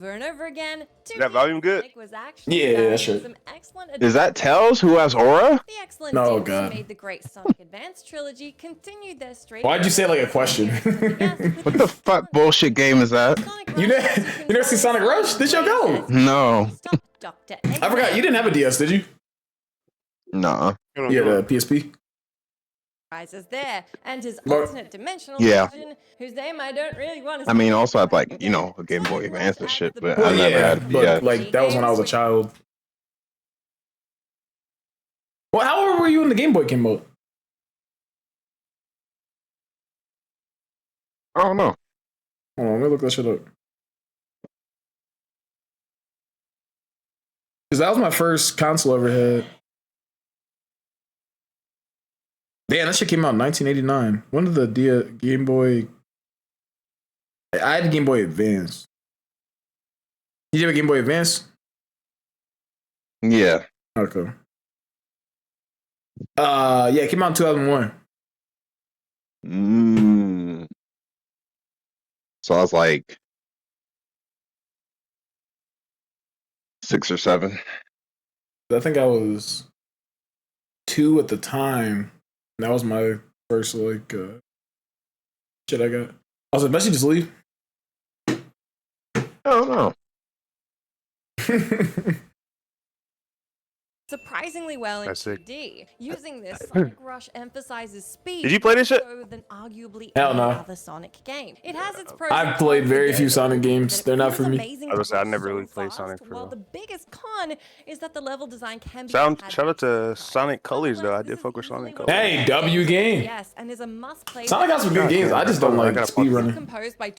over and over again. Is that volume good? Was actually Yeah, that's some right. excellent Is that Tails who has aura? The excellent No, team God. that made the great Sonic Advance trilogy continued their streak. Why'd you say it like a question? What the fuck bullshit game is that? You never see Sonic Rush? This your go. No. I forgot you didn't have a DS, did you? Nah. You had a PSP. Rises there, and his But- alternate dimensional Yeah. version, whose name I don't really want to I mean, say. also I had like, you know, a Game Boy Advance and shit, but Well, I never yeah, had but DS. like that was when I was a child. Well, how old were you when the Game Boy came out? I don't know. Hold on, let me look that shit up. Because that was my first console I ever had. Damn, that shit came out in 1989. When did the Game Boy... I had a Game Boy Advance. Did you have a Game Boy Advance? Yeah. Okay. Yeah, it came out in 2001. So I was like 6 or 7. I think I was 2 at the time. That was my first, like, shit I got. I was like, "Best you just leave." I don't know. Surprisingly well in That's sick. 2D. Using this, Sonic Rush emphasizes speed. Did you play this shit? more so than arguably Hell any no. other Sonic game. It has its pros. I've and played cons very again, few Sonic that games. it They're not feels for me. amazing I was to gonna say, I go never so really played fast, Sonic for while real. the biggest con is that the level design can be Shout out to Sonic Colors though. I did fuck with Sonic Colors. Hey, W game. Yes, and is a must-play. Sonic got some good games. I just don't like speedrunning. Composed by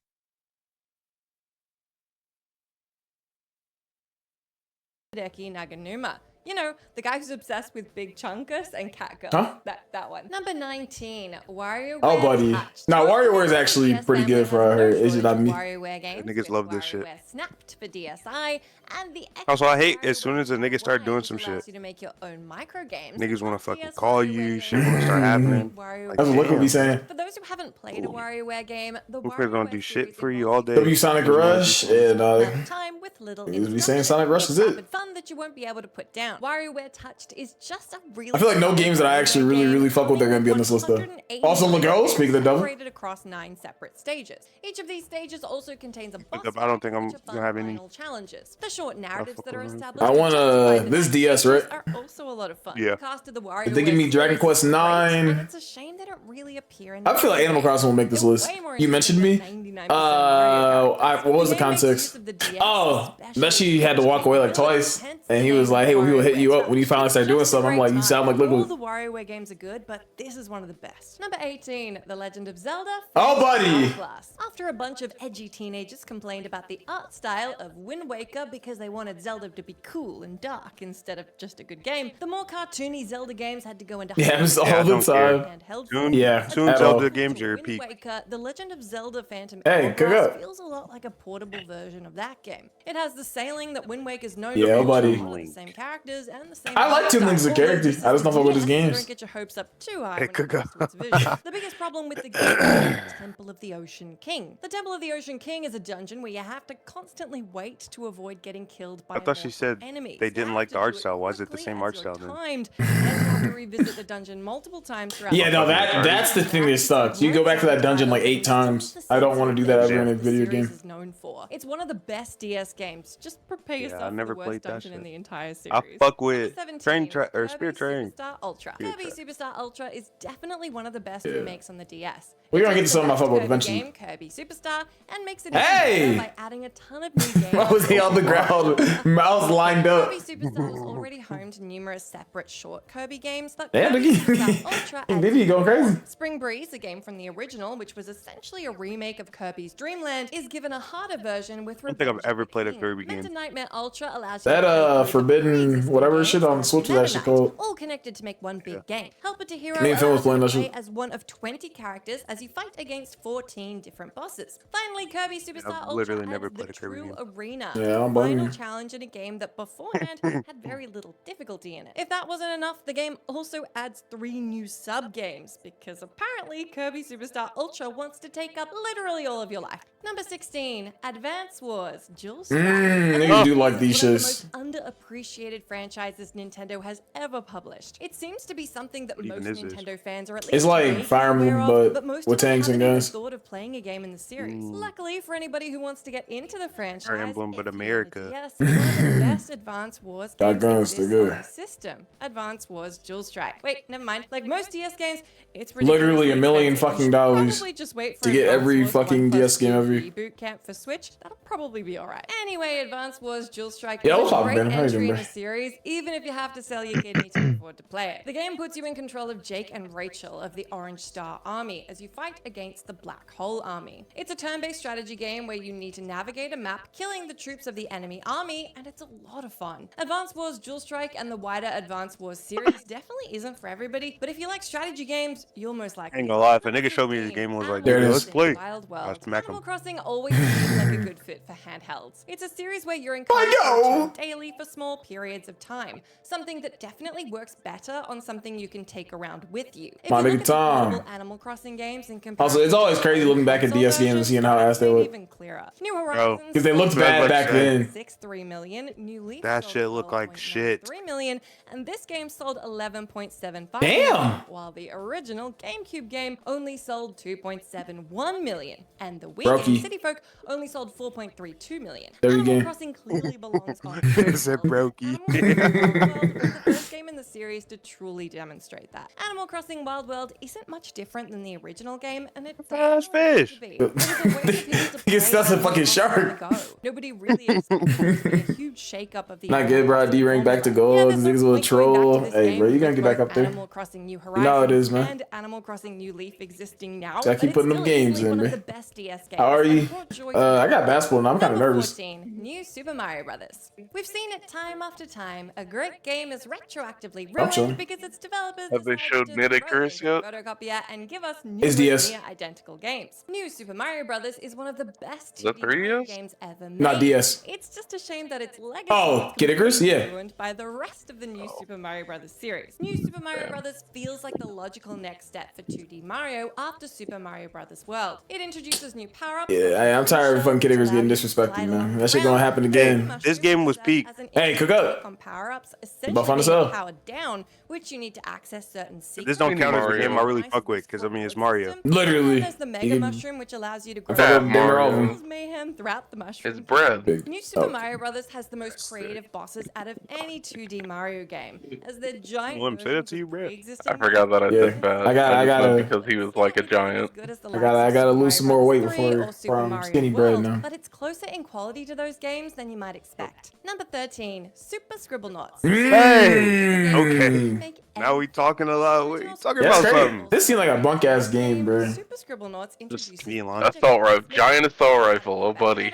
Hideki Naganuma. You know, the guy who's obsessed with Big Chunkus and Catgirl. Huh? That one. Number 19, WarioWare. Oh, buddy. Touch. Now, Most WarioWare of is the actually DS pretty good for family her. has no Is it not shortage me? of WarioWare games, Niggas with love this shit. WarioWare Snapped for DSi, and the Also, I hate extra as soon as a nigga start doing which some allows shit. you to make your own micro games. Niggas wanna on fucking DS call WarioWare you, games, shit wanna start happening. WarioWare Like, That's what Liquid be damn. saying. For those who haven't played a WarioWare game, the Who cares, don't WarioWare do shit series for you all day. W Sonic Rush and time with little niggas be saying Sonic Rush is it. rapid fun that you won't be able to put down. WarioWare Touched is just a really I feel like no games that I actually really fuck with are gonna be on this list though. Also, look, speaking of the devil. Separated across 9 separate stages. Each of these stages also contains a boss I don't think fight, I'm which are gonna have fun any. final challenges. The short narratives that are fuck with established. I to want, justify the this next DS, stages right? Are also a lot of fun. Yeah. The cast of the WarioWare If they give me Dragon series Quest is great, 9. and it's a shame they don't really appear in I feel like Animal Crossing will make this They're list. way more You mentioned me. interesting than 99% Mario characters. What was the game makes context? use of the DS Oh, especially that she had to walk away like twice, and he was like, "Hey, when people hit you up, when you finally start doing something," I'm like, "You sound like All Liquid." the WarioWare games are good, but this is one of the best. Number 18, The Legend of Zelda. Oh, buddy. Hourglass. After a bunch of edgy teenagers complained about the art style of Wind Waker because they wanted Zelda to be cool and dark instead of just a good game, the more cartoony Zelda games had to go into Yeah, it was all I the don't care. time. handheld Soon, Yeah, soon at Zelda all. games are Wind peak. Waker, The Legend of Zelda Phantom Hey, cook Hourglass up. feels a lot like a portable version of that game. It has the sailing that Wind Waker's known Yeah, for, buddy. all of the same characters and the same I like Toon Link as a art style, character. although I just don't fuck with his DS, so games. Don't get your hopes up too high Hey, when it cook comes to its vision. The biggest problem with the game is the Temple of the Ocean King. The Temple of the Ocean King is a dungeon where you have to constantly wait to avoid getting killed by I thought she mortal said enemies. they You didn't have like to the do art it style. Why is it the quickly same as art you're style then? timed, and you have to revisit the dungeon multiple times throughout Yeah, the no, game. that's the thing that sucks. You go back to that dungeon like 8 times. I don't want to do that ever in a The video series game. is known for. It's one of the best DS games. Just prepare yourself I never for the worst played that dungeon in shit. the entire series. I fuck Number with 17 Train was or Kirby Spirit Train. Superstar Ultra. Spirit Kirby Superstar Ultra is definitely one of the best Yeah. remakes on the DS. We're It gonna get to takes some of my the football Kirby eventually. game, Kirby Superstar, and makes it Hey! even better by adding a ton of new games. Why was he on the ground? Mouth lined up. Kirby Superstar was already home to numerous separate short Kirby games, but Damn, Kirby look at- Superstar Ultra adds Diddy going more. crazy. Spring Breeze, a game from the original, which was essentially a remake of Kirby's Dream Land, is given a harder version with don't think I've Revenge of ever the played a King. Kirby Meta game. Nightmare Ultra allows you That to play both the Forbidden pre-existing whatever games shit on and Switch was Meta actually Knight, called. all connected to make one big game. Helper to Hero Me and Phil was allows you playing to that play shit. as one of 20 characters as as you fight against 14 different bosses. Finally, Kirby Superstar Ultra literally never adds the played a Kirby true game. arena, Yeah, the I'm bugging final you. challenge in a game that beforehand had very little difficulty in it. If that wasn't enough, the game also adds 3 new sub-games, because apparently Kirby Superstar Ultra wants to take up literally all of your life. Number 16, Advance Wars Dual Strike. Niggas do like these One of the shits. most underappreciated franchises Nintendo has ever published. It seems to be something that What most even is this? Nintendo fans are at least It's like vaguely Fire aware Emblem, of, but most with of them tanks and haven't even guns. thought of playing a game in the series. Luckily for anybody who wants to get into the franchise, Emblem, but if you America. own a DS, one of the best Advance Wars Got games guns, they're exists on good. the system. Advance Wars Dual Strike. Wait, never mind. Like most DS games, it's Literally $1 million expensive. You fucking should dollars probably just wait for to get Advance every Wars fucking 1+2 DS game ever. Reboot Camp for Switch. That'll probably be alright. Anyway, Advance Wars Dual Strike Yeah, is what's a up, great Ben? How you entry doing, in bro? the series, even if you have to sell your kidney to afford to play it. The game puts you in control of Jake and Rachel of the Orange Star Army as you fight against the Black Hole Army. It's a turn-based strategy game where you need to navigate a map, killing the troops of the enemy army, and it's a lot of fun. Advance Wars Dual Strike and the wider Advance Wars series definitely isn't for everybody, but if you like strategy games, you'll most likely. Ain't gonna lie, if a nigga showed me this game and was like, There it "Yo, is. let's play," Wild I'd World. smack Animal him. Crossing always seems like a good fit for handhelds. It's a series where you're encouraged to yo! return daily for small periods of time, something that definitely works better on something you can take around with you. If My you look nigga at the Tom. portable Animal Crossing games and Also, it's always crazy looking back at console DS games and versions, seeing how ass they it's look. even clearer. New Horizons, 'Cause they looked That's bad what back I'm saying. then. 6.3 million. New Leaf That sold shit look like shit. 12.93 million, and this game sold 11.75 Damn. million, while the original GameCube game only sold 2.71 million, and the Wii Brokey. game City Folk only sold 4.32 million. There you Animal go. Crossing clearly belongs on It's a brokey. Animal Crossing Wild World was the first game in the series to truly demonstrate that. Animal Crossing Wild World isn't much different than the original game, and it Fast doesn't want it fish. to be. It was a way for people to play It's not a Animal fucking Crossing on shark. the go. Nobody really expected it to be a huge shakeup of the Not Animal good, bro. Crossing D-rank back to formula. gold. there's Niggas no will point going back troll. to this Hey, game bro, you gotta with get back both up there. Animal Crossing New You know how it Horizons is, man. and Animal Crossing New Leaf existing now. Gotta keep but it's putting them still games easily in, one of man. the best DS games. How are and you? brought joy I to got basketball now. I'm kind of Number nervous. 14, New Super Mario Brothers. We've seen it time after time. A great game is retroactively I'm chilling. ruined because its developers Have they decided showed to Meta throw Curse in the yet? photocopier and give us It's DS. near identical games. New Super Mario Brothers is one of the best Is that 2D Mario 3DS? games ever made. Not DS. It's just a shame that its legacy Oh, is Kid Icarus? completely Yeah. ruined by the rest of the New Super Mario Brothers series. New Super Mario Brothers feels like the logical next step for 2D Mario after Super Mario Brothers World. It introduces new power-ups. Yeah, I'm tired of fucking Kid Icarus getting disrespected, man. That shit gonna happen again. This game was peak. Hey, cook up. On power-ups, Buff on essentially the sub. powered down, which you need to access certain secrets. This don't count as a Mario. game I really fuck with, because I mean it's Mario. Literally. There's the You Mega can- Mushroom, which allows you to grow fuck up That damn near all of Mario. them. mayhem throughout the mushroom. It's bread. Big. New Super Oh. Mario Brothers has the most creative bosses out of any 2D Mario game, as they're giant. Let him say that to you, versions of bro. pre-existing I forgot that I Yeah. did bad. I gotta- just went I because he was like a giant. I gotta lose some more weight before I'm skinny bread now. But it's closer in quality to those games than you might expect. Number 13, Super Scribblenauts. Hey, okay. Make Now we talking a lot. We talking That's about crazy. something. This seemed like a bunk ass game, bro. Super Scribblenauts introduces me and Lon. Assault rifle. Giant assault rifle. Oh, buddy.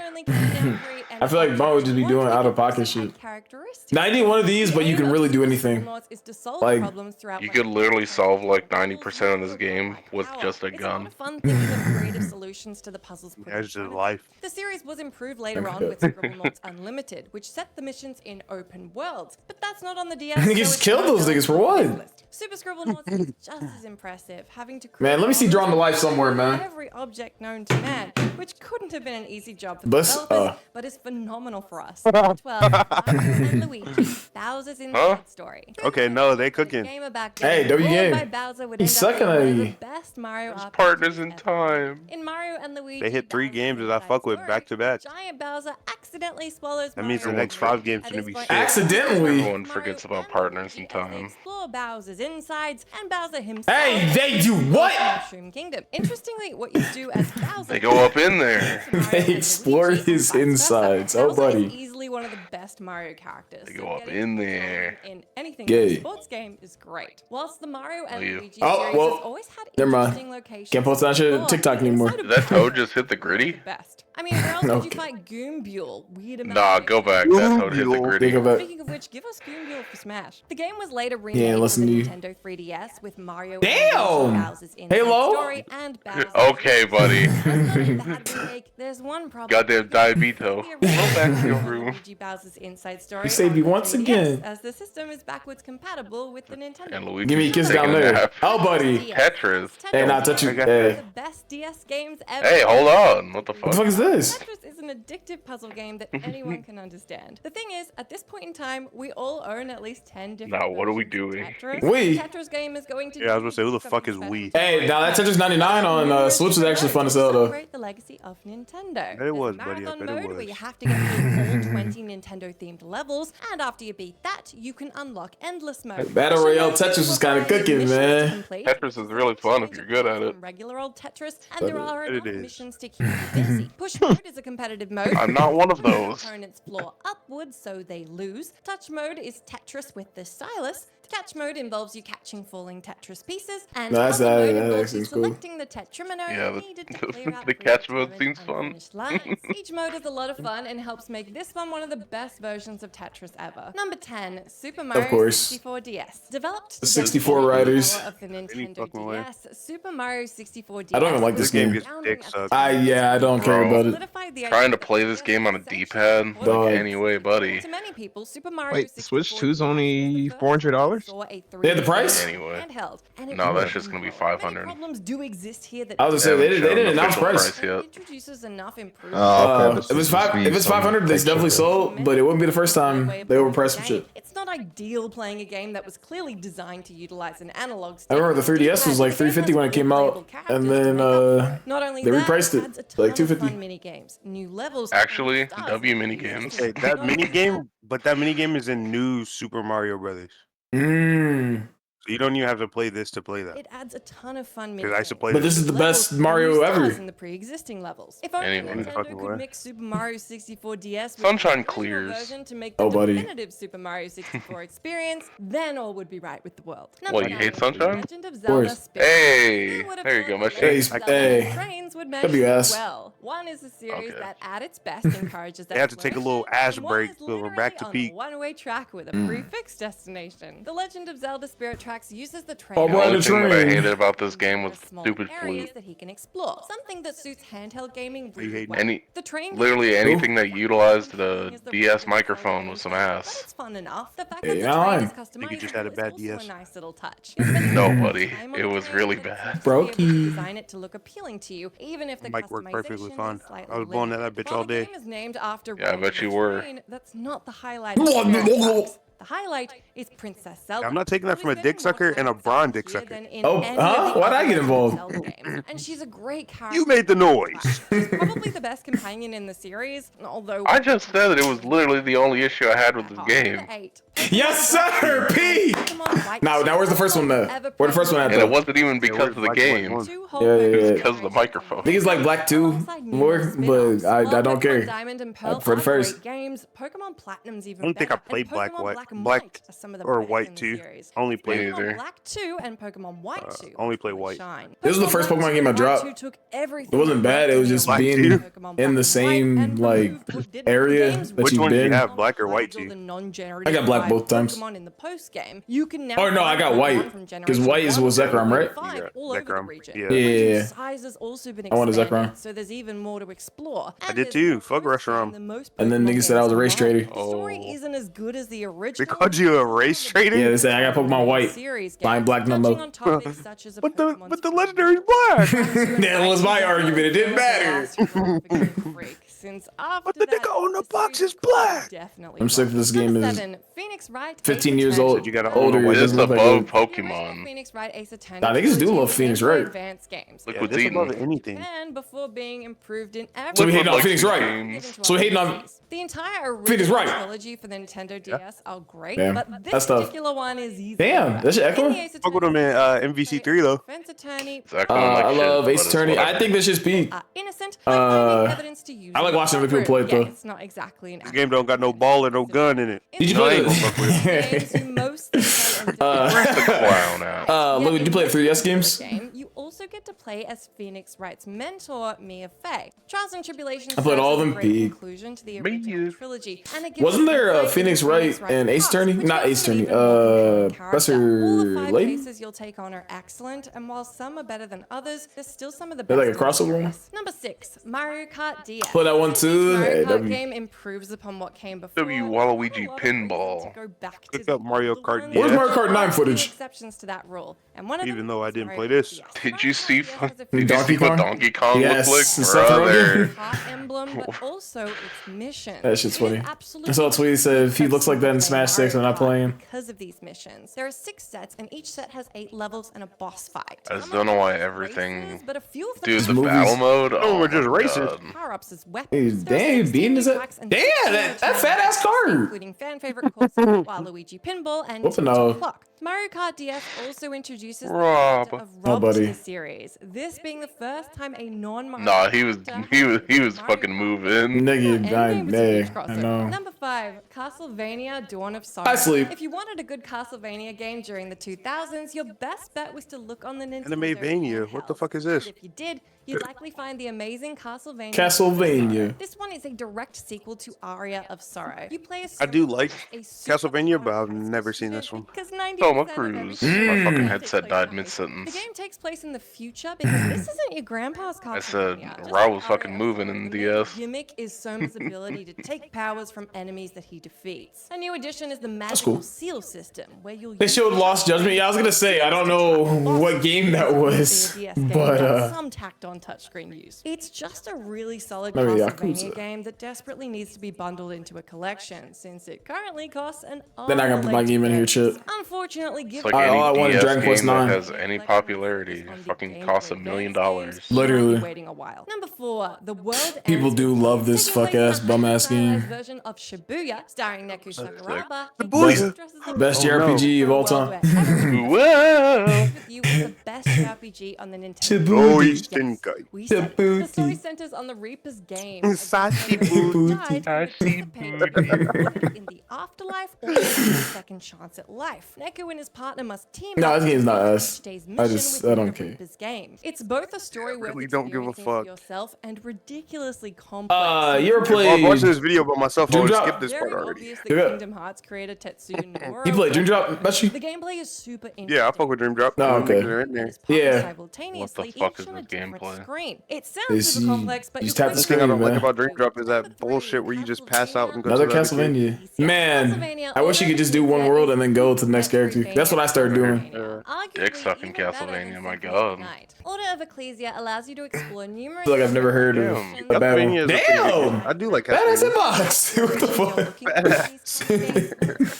I feel like Bun would just be doing out-of-pocket shit. Now, I need one of these, but you can really do anything. Like, You could literally solve like 90% of this game with just a gun. Fun thinking of creative solutions to the puzzles. put in That's just front of you. life. The series was improved later on with Scribblenauts Unlimited, which set the missions in open worlds. But that's not on the DS. Niggas so it's killed not those niggas for on the what? list. Super Scribblenauts is just as impressive, having to Man, let me see Drawn to Life somewhere, man. every object known to man, which couldn't have been an easy job for But, developers, but is phenomenal for us. 12, Mario and Luigi, Bowser's Inside Story. Okay, no, they cooking. Gamer back Hey, then, W Ruled game. by Bowser would He's end up sucking being at one of you. the best Mario RPGs Partners in ever. time. In Mario and Luigi, They hit 3 Bowser's games that I Inside fuck with Story, back to back. Giant Bowser accidentally swallows That means the Mario next 5 games At gonna this be point, shit. Accidentally. Everyone forgets Mario about and Partners in Luigi as they Time. explore Bowser's insides and Bowser himself. Hey, they do what? Mushroom Kingdom. Interestingly, what you do as Bowser. They go up in there. They explore his insides. Oh, Bowser is buddy. easily one one of the best Mario characters. They so go up getting in to control there. him in anything Gay. in a sports game is great. Whilst the Mario and yeah. Luigi Oh, series well, has always had never mind. interesting locations. Can't post that shit on explore, TikTok the anymore. inside of Did that Mario toad just hit the is one of gritty? best. I mean, where else would you Okay. fight Goombule? Weird amount Nah, of go back. Ooh, That toad hit the yo. gritty. Go back. Speaking of which, give us Goombule for Smash. The game was later ain't remade for listen the to you. Nintendo 3DS with Mario Damn! and Bowser's Inside Halo? Story and Bowser's Okay, buddy. Bad remake. There's one problem. Goddamn diabito. The Go back to your original room. Luigi Bowser's Inside Story You saved on me the once 3DS, again. as the system is backwards compatible with the Nintendo. And Luigi Give me a kiss taking down a there. nap. Oh, buddy. Tetris. Hey, nah, touch you. I got Hey. The best DS games ever. Hey, hold on. What the What the fuck? fuck is this? Tetris is an addictive puzzle game that anyone can understand. The thing is, at this point in time, we all own at least 10 different Now, what are we versions of doing? Tetris. We? The Tetris game is going to Yeah, I was gonna say, who the something fuck is special we? to Hey, Mario now that Kart. Tetris 99 on Switch was actually fun as hell, though. Celebrate the legacy of Nintendo. bet it There's was, a buddy, I marathon bet it mode where was. you have to get through all 20 Nintendo-themed levels, and after you beat that, you can unlock endless mode. Battle Mission Royale modes Tetris was require kinda cooking, missions to man. complete. Tetris is really fun if you're good at it. From regular old Tetris, and there are It enough is. missions to keep you busy. Push mode is a competitive mode. I'm not one of those. Opponents floor upwards, so they lose. Touch mode is Tetris with the stylus. Catch mode involves you catching falling Tetris pieces, and That's- puzzle mode that involves you seems cool. selecting the tetrimino Yeah, needed to clear out the catch mode predetermined seems fun. unfinished lines. Each mode is a lot of fun and helps make this one of the best versions of Tetris ever. Number 10, Super Mario course. 64 DS. Developed The to 64 the riders. power of the Nintendo fucking way. DS, Super Mario 64 DS. I don't even like this game. This dick sucks. Yeah, I don't care Bro. about it. solidified the Trying idea to that play the this DS game on a is essentially D-pad? for Dog. the Anyway, buddy. To many people, Super Mario Wait, the 64 Switch 2's DS only was the first $400? saw a They had the price? Anyway. handheld, and it No, was that's just gonna be incredible. Many 500. problems do exist here that I was gonna say, Haven't they shown didn't the announce official price. yet. introduces enough Oh, improvements. okay. If it's 500, it's definitely sold, but it wouldn't be the first time they overpriced some shit. It's not ideal playing a game that was clearly designed to utilize an analog stick. I remember the 3DS was like $350 when it came out, and then Not only they that, repriced it adds a to like ton of $250. fun mini games, new levels. Actually, and stars W that mini exist. games. Hey, that Not mini only game, but that mini game is in New Super Mario Brothers. Mmm. So you don't even have to play this to play that. It adds a ton of fun. Because I used to play But this is the levels best and Mario new stars ever. in the pre-existing levels. If only Anyway. Nintendo Fucking could way. mix Super Mario 64 DS with Sunshine the original clears. version to make the Oh, buddy. definitive Super Mario 64 experience, then all would be right with the world. What, you Number hate 9, Sunshine? Legend of course. Zelda Spirit. Hey, Who would have there you thought go, my that shit. Hey, Legend of hey. Zelda Trains would mesh W so ass. well. One is a series Okay. that at its best encourages They had to take a little exploration, ass and one break is so we're literally back to on peak. a one-way track with a prefix destination. The Legend of Zelda Spirit Tracks uses the train. Oh, The boy, only the thing that I train. hated about this game was Small stupid areas flute. that he can explore. Something that suits handheld gaming really hate well. Any, The train literally can be anything that utilized the is the DS Legend of microphone Zelda was some gameplay, ass. But it's fun enough. The fact Yeah, that the you're train lying. is Think you just had a customizable bad is also DS. a nice little touch. No, buddy, it was really bad. Brokey. Design it to look appealing to you, even if the Mic worked perfectly customization fine. is slightly I was blowing that limited. bitch While all the day. game is named after Yeah, I riding bet the you were. train, that's not the highlight of the game. The highlight is Princess Zelda. I'm not taking that from a who's dick getting more sucker and a time Braun here dick sucker. than in Oh, any huh? of the Why'd I other get Legend of involved? Zelda games. And she's a great character. You made the noise. She's probably the best companion in the series, although I just said that it was literally the only issue I had with this game. Number 8. Yes, sir, P. Now where's the first one at? Where the first one at, And though? it wasn't even because where's of the Black game. White Yeah, yeah, It was yeah. because of the microphone. I think it's like Black 2 more, but I don't care. Diamond and Pearl For the are first. great games. Pokemon Platinum's even I don't think I better, and played Black Pokemon White, Black and Black White are some of the or best White in the 2. series. Only played Me Pokemon neither. Black 2 and Pokemon White 2 only play really White. shine. This was the Pokemon first Black Pokemon 2 game I and White dropped. 2 took everything It wasn't bad, it was just Black being two? Pokemon in the Black same, and White like, and removed what area games that were Which you've one did you been. have, Black or White Hide all too? the non-generative I got Black divine both times. Pokemon in the post game. You can now Oh, no, I find got Pokemon White, from 'cause Generation White is 1 with to Zekrom, right? 5 Yeah, all over the Zekrom, region. yeah. The region's Yeah. size has also been I wanted expanded, Zekrom. so there's even more to explore. I And did there's too. more Fuck posts Reshiram. than most And then Pokemon niggas said I was a games race combined. trader. The story Oh. isn't as good as the They original. called you a race trader? Yeah, they say I got Pokemon White. Series Buying games, Black no touching more. on topics such as a But the Pokemon's legendary's black. That was my argument, it didn't matter. Since after But the that, nigga on the box series is black. definitely I'm sick of this game Number is 7, Phoenix Phoenix Wright 15 Ace years Attorney. old, You gotta older. own It a It's doesn't look like above a, The original Pokemon. Phoenix Wright Ace Attorney Nah, niggas do trilogy love was Phoenix made for Wright. advanced games. Yeah, Liquid's that's above eating. anything. And before being improved in every So we hating on likes Phoenix these Wright. games. So we hating on. the entire Phoenix original Wright. trilogy for the Nintendo DS are great, Damn, but that's this tough. particular one is easy. Damn, that shit In echoing? the Ace Fuck with Attorney them in series, you MVC3 play as a though. defense attorney. It's echoing like I shit, love but Ace it's Attorney. I whatever. think this shit's peak. Are innocent by finding evidence to use. I like in the watching other people courtroom. play it, though. It's not exactly an This game don't got no action ball or no game. gun in it. Did you In play I ain't gonna fuck with it? games, you mostly play as Where's the clown at? Louis, did you play in 3DS this games? game, you also get to play as Phoenix Wright's mentor, Mia Fey. Trials and Tribulations I played all of serves as a them great peak. conclusion to the Me original you. trilogy, and it gives Wasn't us there a insight Phoenix into Wright Wright's and Ace past, Attorney? which Not makes Ace him an Attorney. even more compelling character. Professor All the 5 Layton? cases you'll take on are excellent, and while some are better than others, there's still some of the They're best. like a crossover one? Number 6, Mario Kart DS. Play that one This too. Mario Hey, Kart that'd be- game improves upon what came before. W but Waluigi there's not a lot of reason pinball. to go back to Look the up Mario older Kart ones. DS. Where's Mario Kart There 9 are a few footage? exceptions to that rule, and one of Even them though I is didn't Mario play Kart this. DS. Did you see? Mario Kart DS has a Did you Donkey see what Kong? Donkey Kong Yes, looked Seth like, Rogen. brother? heart emblem, but also its mission. That shit's It is funny. absolutely I saw a tweet that said if he looks like that in impressive to play Smash 6, I'm Mario not Kart playing. because of these missions. There are 6 sets, and each set has 8 levels and a boss fight. I just Some don't of know them why are just everything- races, but a few of them Dude, are the movies- battle mode. Oh, Oh we're my just racist. God. power-ups as Hey, weapons. There are damn, 16 beating his new ass. tracks and Damn, 16 that fat ass returning car. including fan favorite courses like Waluigi Pinball and Whoopin' Tick no. Tock Clock. Mario Kart DS also introduces the Rob. character of Oh, Rob buddy. to the series. This being the first time a non-Mario Nah, he was character he was has he been was Mario fucking Kart. moving. Nigga, I, Endgame is a huge I crossover. know. Number 5, Castlevania Dawn of Sorrow. I sleep. If you wanted a good Castlevania game during the 2000s, your best bet was to look on the Nintendo Animevania. What the handhelds. fuck is this? And if you did, you'd likely find the amazing Castlevania. Castlevania. This one is a direct sequel to Aria of Sorrow. You play I do like a super Castlevania, but I've powerful never seen this student one. because 90% Thelma of Cruz. everything My fucking takes headset place died in mid-sentence. The game takes place in the future because this isn't your grandpa's Castlevania. I said, Just Raul like was fucking Aria of moving Sorrow, in the DS. main gimmick is Soma's ability to take powers from enemies that he defeats. A new addition is the magical cool. seal system, where you'll They use showed the Lost Judgment. Yeah, I was gonna say I don't know what game that was, DS game but without some tacked on touchscreen use. It's just a really solid Maybe Castlevania Yakuza. game that desperately needs to be bundled into a collection, since it currently costs an They're not gonna put my game in here, shit. Unfortunately, It's given like all I any want is DS Dragon Quest game that 9. has any popularity. It fucking costs $1 million. Literally. Waiting a while. Number 4, the world. People Ends do With love You. this Taking place fuck-ass, in a bum-ass game. stylized version of Shibuya, starring Neku Sakuraba. Shibuya. Best Oh, no. JRPG of all time. Whoa! With You is the best RPG on the Nintendo. Oh, Shibuya. he's Shinkai. We said it. The story Shibuya. centers on the Reaper's game. Sashi In the afterlife or a second chance at life. Neko and his partner must team No, up this game's not to us. each day's I mission just- within I don't the care. Reaper's game. It's both a story worth really don't give a experiencing for fuck. yourself and ridiculously complex. You ever If I watched played? this video by myself, I Doom would Drop? skip this Very part already. obvious that Yeah. Kingdom Hearts creator Tetsuya Nomura. You played Doom Drop, worked. Bashi? The gameplay is super interesting. Yeah, I fuck with Dream Drop. Oh, okay. They're in there. It's published Yeah. simultaneously, What the fuck each is on a this different gameplay? screen. It sounds It's super you- complex, but you you'll tap play the The thing I don't man. like about Dream Drop is that bullshit where you just pass out and go Another to the other kid. Castlevania. Man, I wish you could just do one world and then go to the next character. That's what I started doing. Dick sucking Castlevania, my God. Order of Ecclesia allows you to explore numerous. feel like I've never heard of Damn. a battle. Castlevania is a pretty good game. Damn! I do like Badass Castlevania. inbox. What the fuck?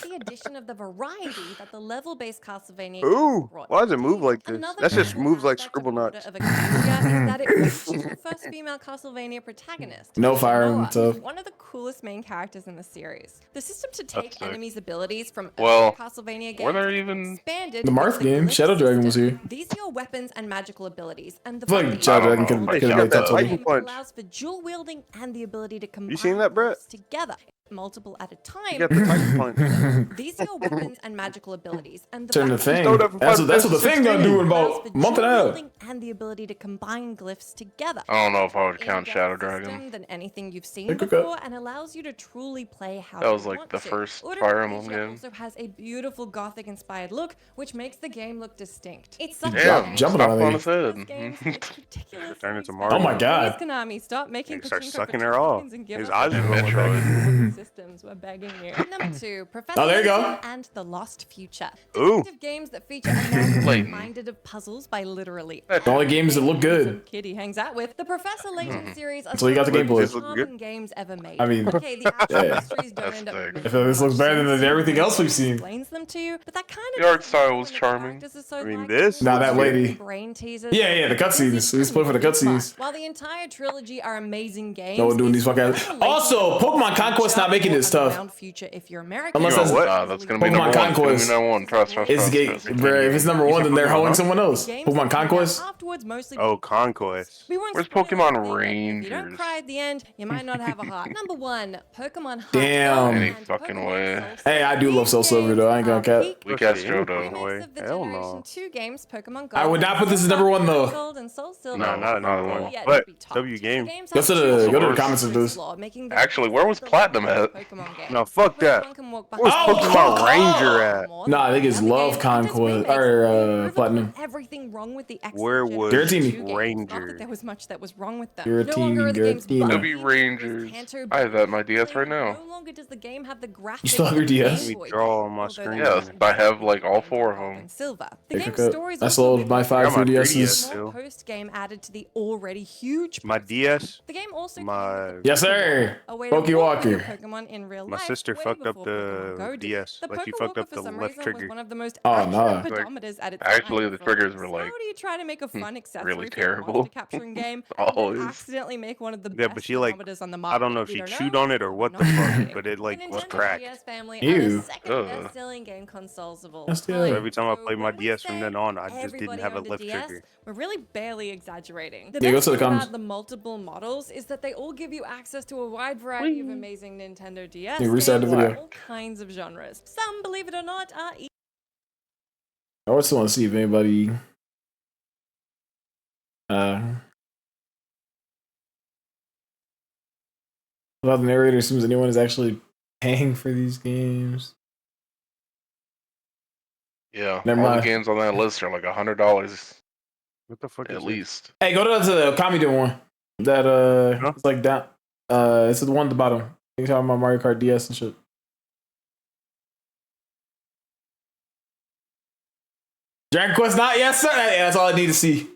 The addition of the variety that the level-based Castlevania Ooh, brought. why does it move like this? Another That's just cool moves like aspect of scribble Order knots. of Ecclesia is that it features the first female Castlevania protagonist. No Fire Emblem Noah, stuff. one of the coolest main characters in the series. The system to That's take sick. enemies' abilities from Well, other Castlevania games were there is even- expanded The Marth with game, Glyph Shadow Dragon was system. here. These are your weapons and magical abilities, and the I feel like body Shadow Dragon I don't know. could Hey, have made that that Lightning total. Punch. allows for dual wielding and the ability to combine seen that, Brett? glyphs together, multiple at a You time. got the Titan Punch. These are your weapons and magical abilities, and the Turn the fact that thing. stole that from That's Final what the Fantasy thing gonna do in 16. about a month and a half. wielding and the ability to combine glyphs together. I don't know if I would count In-depth Shadow system Dragon. than anything you've seen Pick it up. before, and allows you to truly play how That was you like want the to. first Order Fire of Emblem Ecclesia game. also has a beautiful gothic-inspired look, which makes the game look distinct. It's such Damn, a jumping stop on on it. his head. This game is ridiculous. Turn into Please Mario. Oh my god. Konami, stop making He starts pachinko sucking for her off. tokens and give His us eyes the are going real like systems. fans were begging you. Number 2, Professor Oh, there you go. Layton and the Lost Future. Ooh. Detective games that feature a man Layton. reminded of puzzles by literally The only games that look good. some kid he hangs out with. The Professor Layton series are So you got the some of Game Boy. most Look good. charming games ever made. I mean, okay, the actual yeah. mysteries don't That's end up sick. making I feel like this looks much better than sense everything else we've seen. explains them to you, but that kind of The art doesn't style matter was when the charming. characters are so I mean, likable. this Nah, that looks good. lady. Brain teasers. Yeah, the cutscenes. We split for the cutscenes. While the entire trilogy are amazing games, No one doing it's these fucking. Professor Layton Also, and Pokemon Future Conquest not making this or tough. Unbound Future if you're American. Unless that's- what? Nah, that's gonna be Pokemon number one. It's gonna Conquest. be number one. Trust. It's bro. If it's number one, then they're holding someone else. Games Pokemon that come out Conquest. afterwards mostly Oh, become Conquest. we won't Where's spoil Pokemon anything, but If you don't Rangers? cry at the end, you might not have a heart. Number 1, Pokemon Heart Damn. Gold Any and fucking Pokemon way. Soul Hey, I do love Soul These Silver though. I ain't gonna games cap. are peak Weak Push ass it any Johto. fucking way. remakes of the Hell Generation no. 2 games, Pokemon Gold. I would not put this as number one, though. Gold and Soul Silver. No, not not number at one. all. Yet But to be topped. W game. The games Go have to the two go to the Source. comments of this. explore, making them Actually, where was the Platinum longest at? Pokemon game. No, fuck that. Pokemon can walk Where's behind you. Pokemon Ranger at? Nah, I think it's Other Love games, it does Conquest remakes, or they improve upon Platinum. everything wrong with the Where excellent was Generation Giratina. 2 games. Not Ranger? that there was much that was wrong with them. Giratina, No longer are the games Giratina. buggy, W there is Rangers. Kanto I have that on my buggy, DS right now. No longer does the game have the graphics. You still have your of the DS? Game Let Boy me draw game, on my although screen. they Yes, have I have, been like, all Pokemon four of Gold them. and Silver. The Hey, game's Coco, story is I also sold been my more 5 got my 3DS 3DSs. still. post game added to the already huge. My DS. The game also My- Yes, sir. a way to Pokey walk with your Walker. Pokemon in real My life, sister way fucked up before Pokemon Go the did. DS. The Like she Poké fucked Walker, up for the some left reason, was trigger. one of the most Oh, accurate nah. pedometers at its Actually, time the for triggers us. were So like, how do you try to make a fun accessory really for a terrible. monster capturing game and then Always. accidentally make one of the Yeah, best but she, like, pedometers on the market? I don't know if We she don't chewed know. on it or what We're the not fuck, saying. but it like The was Nintendo cracked. DS family are Ew. the second Ugh. best-selling game consoles of all That's time. good. So every time I So played my when we DS from say then on, I just everybody didn't have a owned a left DS, trigger. we're really barely exaggerating. The Yeah, go best to the thing comments. about the multiple models is that they all give you access to a wide variety of amazing Nintendo DS You restart the games in video. all kinds of genres. Some, believe it or not, are I also want to see if anybody about the narrator assumes anyone is actually paying for these games. Yeah, Never all mind. the games on that list are like $100 What the fuck at is least. Hey, go to the comedy one. That Huh? it's like down. It's the one at the bottom. You're talking about Mario Kart DS and shit. Dragon Quest not? Yes, sir. Hey, that's all I need to see.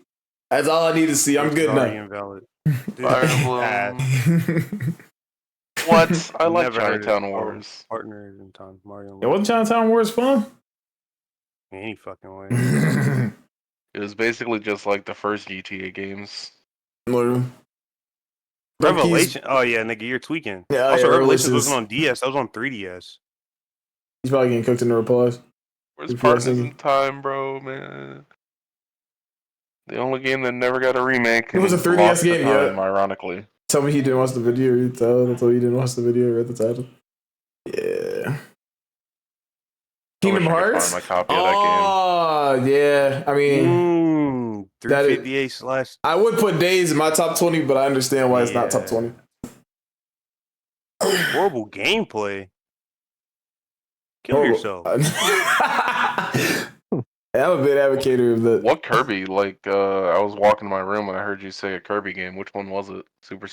That's all I need to see. I'm It's good already now. invalid. Fire Emblem. What? I like Never heard of Chinatown it. Wars. Partners in time. Mario. Yeah, wasn't Chinatown Wars fun? Any fucking way. It was basically just like the first GTA games. Literally. Revelation. Oh yeah, nigga, you're tweaking. Yeah, Also, yeah, Revelations Revelations. wasn't on DS. That was on 3DS. He's probably getting cooked in the replies. Where's If you Partners ask me. in Time, bro, man? The only game that never got a remake. It was a and 3DS lost the game, yeah. time, ironically. Tell me he didn't watch the video. You tell. That's why he didn't watch the video. Read the title. Yeah. Kingdom I wish I could Hearts. find my copy of that game. Oh yeah. I mean, that is- 358 slash. I would put Days in my top 20, but I understand why it's not top Yeah. 20. Horrible gameplay. Kill Horrible. yourself. I'm a big advocate of that. What Kirby? Like, I was walking in my room and I heard you say a Kirby game. Which one was it? Super